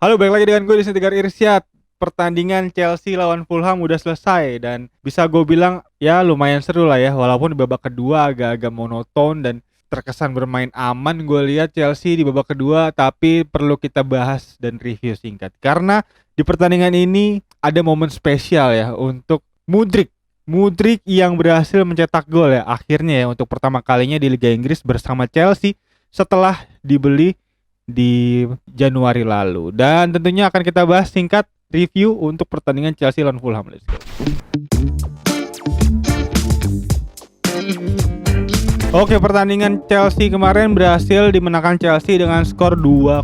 Halo, balik lagi dengan gue di Tegar Irsyad. Pertandingan Chelsea lawan Fulham udah selesai dan bisa gue bilang ya lumayan seru lah ya. Walaupun di babak kedua agak-agak monoton dan terkesan bermain aman gue lihat Chelsea di babak kedua, tapi perlu kita bahas dan review singkat. Karena di pertandingan ini ada momen spesial ya untuk Mudryk. Mudryk yang berhasil mencetak gol ya akhirnya ya untuk pertama kalinya di Liga Inggris bersama Chelsea setelah dibeli di Januari lalu. Dan tentunya akan kita bahas singkat review untuk pertandingan Chelsea lawan Fulham. Let's go. Oke, pertandingan Chelsea kemarin berhasil dimenangkan Chelsea dengan skor 2-0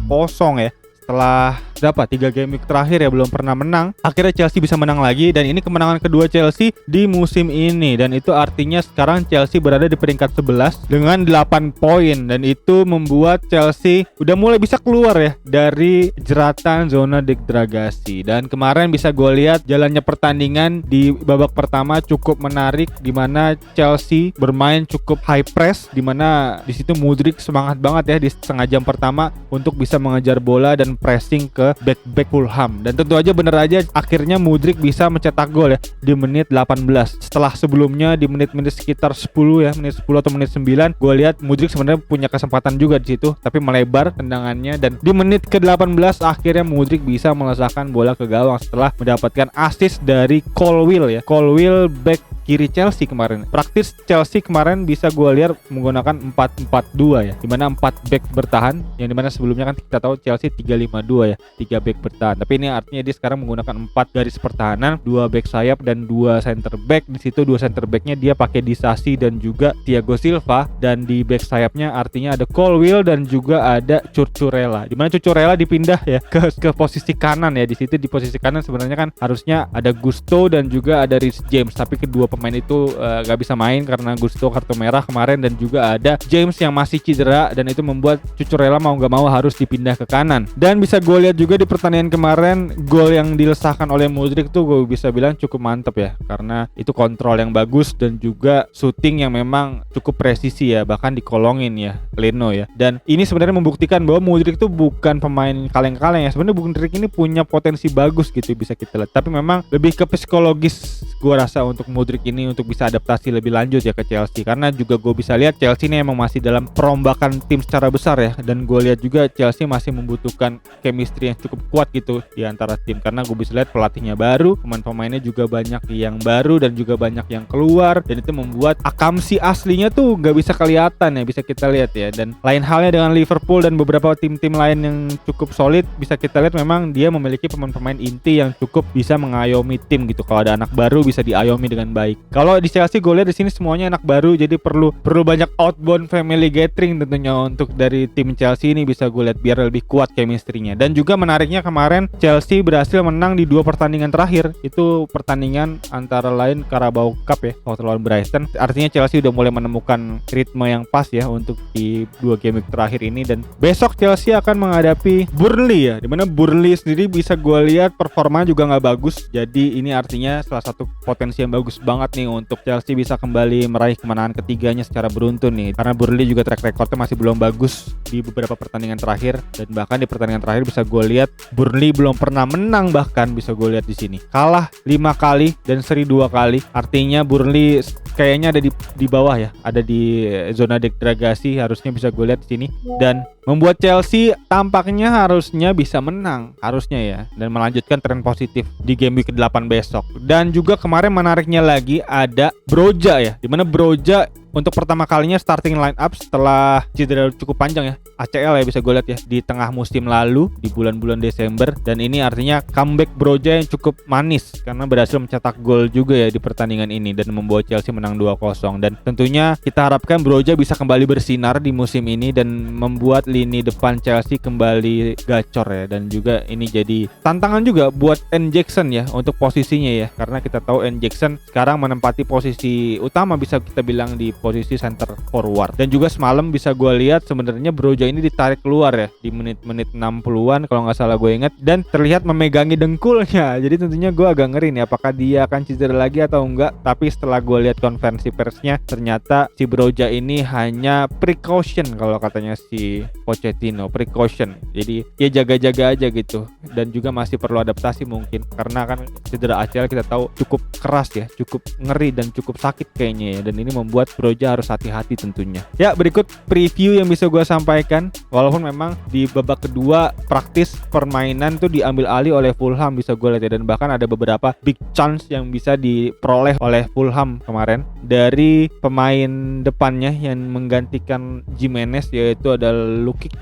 ya. Setelah berapa 3 game week terakhir ya belum pernah menang, akhirnya Chelsea bisa menang lagi dan ini kemenangan kedua Chelsea di musim ini, dan itu artinya sekarang Chelsea berada di peringkat 11 dengan 8 poin, dan itu membuat Chelsea udah mulai bisa keluar ya dari jeratan zona degradasi. Dan kemarin bisa gue lihat jalannya pertandingan di babak pertama cukup menarik, di mana Chelsea bermain cukup high press, di mana di situ Mudryk semangat banget ya di setengah jam pertama untuk bisa mengejar bola dan pressing ke back Fulham. Dan tentu aja bener aja akhirnya Mudryk bisa mencetak gol ya di menit 18. Setelah sebelumnya di menit-menit sekitar 10 ya, menit 10 atau menit 9, gue lihat Mudryk sebenarnya punya kesempatan juga di situ, tapi melebar tendangannya, dan di menit ke-18 akhirnya Mudryk bisa melesakkan bola ke gawang setelah mendapatkan assist dari Colwill ya. Colwill back kiri Chelsea kemarin. Praktis Chelsea kemarin bisa gue lihat menggunakan 4-4-2 ya, dimana 4 back bertahan, yang dimana sebelumnya kan kita tahu Chelsea 3-5-2 ya, 3 back bertahan. Tapi ini artinya dia sekarang menggunakan 4 garis pertahanan, 2 back sayap dan 2 center back. Di situ 2 center backnya dia pakai Disasi dan juga Thiago Silva, dan di back sayapnya artinya ada Colwill dan juga ada Cucurella. Dimana Cucurella dipindah ya ke posisi kanan ya. Di situ di posisi kanan sebenarnya kan harusnya ada Gusto dan juga ada Reece James, tapi kedua pemain itu gak bisa main karena Gusto kartu merah kemarin, dan juga ada James yang masih cedera, dan itu membuat Cucurella mau gak mau harus dipindah ke kanan. Dan bisa gue lihat juga di pertandingan kemarin gol yang dilesahkan oleh Mudryk tuh gue bisa bilang cukup mantep ya, karena itu kontrol yang bagus dan juga shooting yang memang cukup presisi ya, bahkan dikolongin ya Leno ya. Dan ini sebenarnya membuktikan bahwa Mudryk tuh bukan pemain kaleng-kaleng ya. Sebenarnya Mudryk ini punya potensi bagus gitu bisa kita lihat, tapi memang lebih ke psikologis gue rasa untuk Mudryk ini untuk bisa adaptasi lebih lanjut ya ke Chelsea, karena juga gue bisa lihat Chelsea ini emang masih dalam perombakan tim secara besar ya, dan gue lihat juga Chelsea masih membutuhkan chemistry yang cukup kuat gitu di antara tim, karena gue bisa lihat pelatihnya baru, pemain-pemainnya juga banyak yang baru dan juga banyak yang keluar, dan itu membuat akamsi aslinya tuh gak bisa kelihatan ya, bisa kita lihat ya. Dan lain halnya dengan Liverpool dan beberapa tim-tim lain yang cukup solid, bisa kita lihat memang dia memiliki pemain-pemain inti yang cukup bisa mengayomi tim gitu. Kalau ada anak baru bisa diayomi dengan baik. Kalau di Chelsea gue lihat di sini semuanya anak baru, jadi perlu banyak outbound family gathering tentunya untuk dari tim Chelsea ini, bisa gue lihat biar lebih kuat chemistry-nya. Dan juga menariknya kemarin Chelsea berhasil menang di 2 pertandingan terakhir. Itu pertandingan antara lain Carabao Cup ya waktu lawan Brighton. Artinya Chelsea udah mulai menemukan ritme yang pas ya untuk di 2 game week terakhir ini. Dan besok Chelsea akan menghadapi Burnley ya, dimana Burnley sendiri bisa gue lihat performanya juga nggak bagus. Jadi ini artinya salah satu potensi yang bagus banget nih untuk Chelsea bisa kembali meraih kemenangan ketiganya secara beruntun nih, karena Burnley juga track recordnya masih belum bagus di beberapa pertandingan terakhir, dan bahkan di pertandingan terakhir bisa gue lihat Burnley belum pernah menang, bahkan bisa gue lihat di sini kalah 5 kali dan seri 2 kali. Artinya Burnley kayaknya ada di bawah ya, ada di zona degradasi, harusnya bisa gue lihat di sini, dan membuat Chelsea tampaknya harusnya bisa menang, harusnya ya, dan melanjutkan tren positif di game week ke-8 besok. Dan juga kemarin menariknya lagi ada Broja ya, dimana Broja untuk pertama kalinya starting line up setelah cedera cukup panjang ya, ACL ya bisa gue lihat ya, di tengah musim lalu di bulan-bulan Desember. Dan ini artinya comeback Broja yang cukup manis karena berhasil mencetak gol juga ya di pertandingan ini dan membawa Chelsea menang 2-0. Dan tentunya kita harapkan Broja bisa kembali bersinar di musim ini dan membuat lini depan Chelsea kembali gacor ya. Dan juga ini jadi tantangan juga buat N Jackson ya untuk posisinya ya, karena kita tahu N Jackson sekarang menempati posisi utama bisa kita bilang di posisi center forward. Dan juga semalam bisa gue lihat sebenarnya Broja ini ditarik keluar ya di menit-menit 60-an kalau nggak salah gue ingat, dan terlihat memegangi dengkulnya. Jadi tentunya gue agak ngeri nih apakah dia akan cedera lagi atau enggak. Tapi setelah gue lihat konferensi persnya, ternyata si Broja ini hanya precaution kalau katanya si Pochettino, precaution. Jadi ya jaga-jaga aja gitu, dan juga masih perlu adaptasi mungkin karena kan cedera ACL kita tahu cukup keras ya, cukup ngeri dan cukup sakit kayaknya ya, dan ini membuat Broja harus hati-hati tentunya. Ya, berikut preview yang bisa gue sampaikan. Walaupun memang di babak kedua praktis permainan tuh diambil alih oleh Fulham bisa gue lihat ya, dan bahkan ada beberapa big chance yang bisa diperoleh oleh Fulham kemarin dari pemain depannya yang menggantikan Jimenez, yaitu adalah Lukic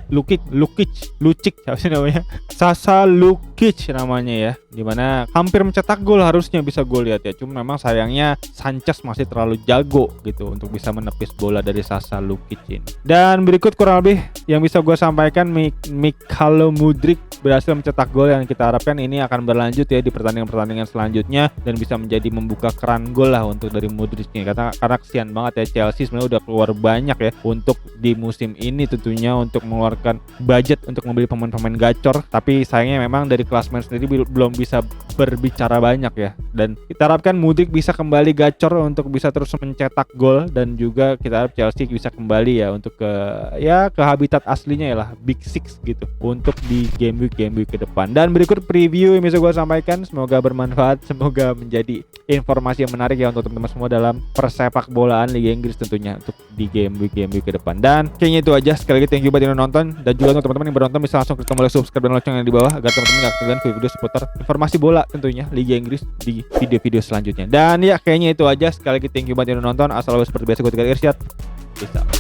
siapa sih namanya? Sasa Lukic namanya ya, dimana hampir mencetak gol harusnya bisa gue lihat ya. Cuma memang sayangnya Sanchez masih terlalu jago gitu untuk bisa menepis bola dari Sasa Lukic ini. Dan berikut kurang lebih yang bisa gue sampaikan, Mykhailo Mudryk berhasil mencetak gol yang kita harapkan ini akan berlanjut ya di pertandingan-pertandingan selanjutnya dan bisa menjadi membuka keran gol lah untuk dari Mudryk ini. Karena kesian banget ya, Chelsea sebenarnya udah keluar banyak ya untuk di musim ini tentunya untuk mengeluarkan budget untuk membeli pemain-pemain gacor, tapi sayangnya memang dari klasmen sendiri belum bisa berbicara banyak ya. Dan kita harapkan Mudryk bisa kembali gacor untuk bisa terus mencetak gol, dan juga kita harap Chelsea bisa kembali ya untuk ke habitat aslinya ya lah, Big Six gitu untuk di game week ke depan. Dan berikut preview yang bisa gue sampaikan, semoga bermanfaat, semoga menjadi informasi yang menarik ya untuk teman-teman semua dalam persepak bolaan Liga Inggris tentunya untuk di game week ke depan. Dan kayaknya itu aja. Sekali lagi thank you buat yang nonton, dan juga untuk teman-teman yang baru bisa langsung klik tombol subscribe dan lonceng yang di bawah agar teman-teman gak ketinggalan video seputar informasi bola tentunya Liga Inggris di video-video selanjutnya. Dan ya kayaknya itu aja. Sekali lagi thank you buat yang nonton. As always seperti biasa gue Tegar Irsyad. Peace out.